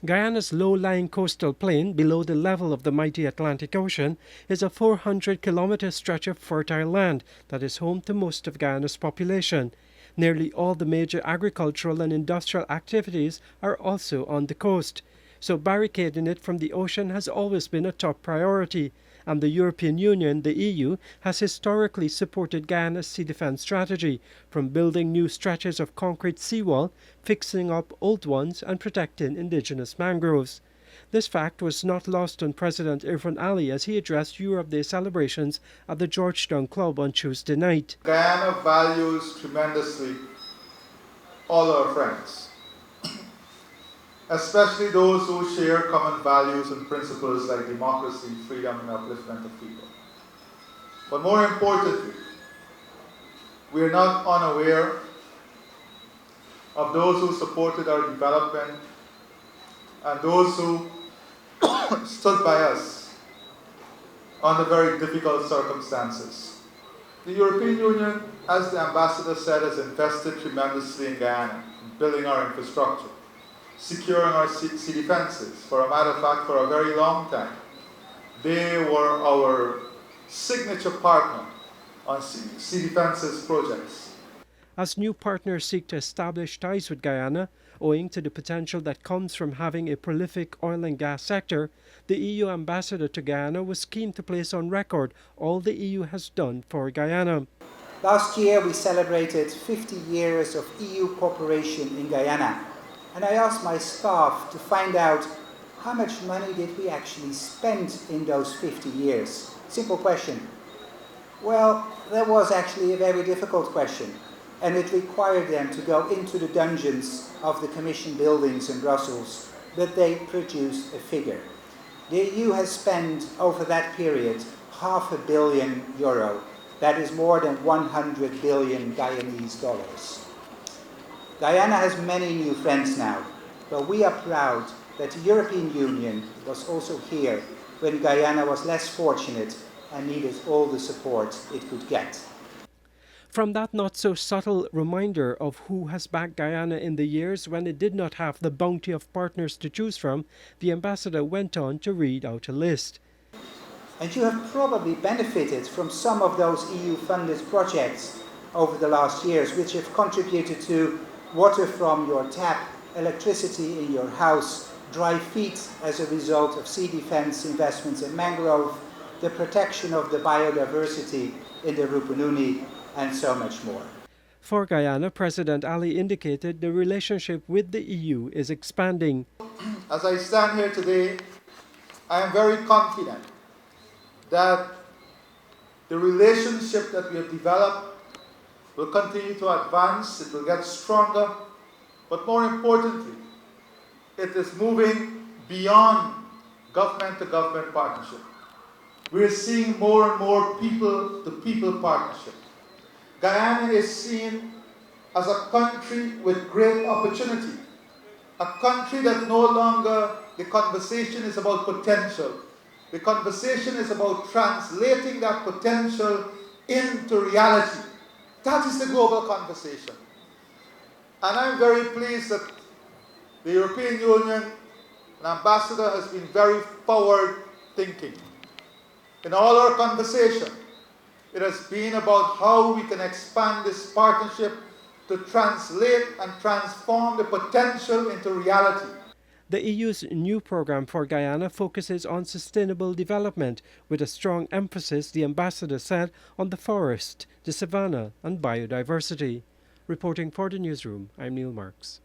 Guyana's low-lying coastal plain below the level of the mighty Atlantic Ocean is a 400-kilometer stretch of fertile land that is home to most of Guyana's population. Nearly all the major agricultural and industrial activities are also on the coast, so barricading it from the ocean has always been a top priority, and the European Union, the EU, has historically supported Guyana's sea defense strategy, from building new stretches of concrete seawall, fixing up old ones, and protecting indigenous mangroves. This fact was not lost on President Irfaan Ali as he addressed Europe Day celebrations at the Georgetown Club on Tuesday night. Guyana values tremendously all our friends, especially those who share common values and principles like democracy, freedom, and upliftment of people. But more importantly, we are not unaware of those who supported our development and those who stood by us under very difficult circumstances. The European Union, as the ambassador said, has invested tremendously in Guyana, in building our infrastructure, securing our sea defenses. For a matter of fact, for a very long time, they were our signature partner on sea defenses projects. As new partners seek to establish ties with Guyana, owing to the potential that comes from having a prolific oil and gas sector, the EU ambassador to Guyana was keen to place on record all the EU has done for Guyana. Last year we celebrated 50 years of EU cooperation in Guyana, and I asked my staff to find out how much money did we actually spend in those 50 years. Simple question. Well, that was actually a very difficult question, and it required them to go into the dungeons of the Commission buildings in Brussels, but they produced a figure. The EU has spent over that period €500 million. That is more than 100 billion Guyanese dollars. Guyana has many new friends now, but we are proud that the European Union was also here when Guyana was less fortunate and needed all the support it could get. From that not-so-subtle reminder of who has backed Guyana in the years when it did not have the bounty of partners to choose from, the ambassador went on to read out a list. And you have probably benefited from some of those EU-funded projects over the last years, which have contributed to water from your tap, electricity in your house, dry feet as a result of sea defense investments in mangrove, the protection of the biodiversity in the Rupununi, and so much more. For Guyana, President Ali indicated the relationship with the EU is expanding. As I stand here today, I am very confident that the relationship that we have developed will continue to advance, it will get stronger, but more importantly, it is moving beyond government-to-government partnership. We're seeing more and more people-to-people partnership. Guyana is seen as a country with great opportunity, a country that no longer, the conversation is about potential. The conversation is about translating that potential into reality. That is the global conversation. And I'm very pleased that the European Union, an ambassador, has been very forward-thinking. In all our conversation, it has been about how we can expand this partnership to translate and transform the potential into reality. The EU's new program for Guyana focuses on sustainable development with a strong emphasis, the ambassador said, on the forest, the savanna and biodiversity. Reporting for the newsroom, I'm Neil Marks.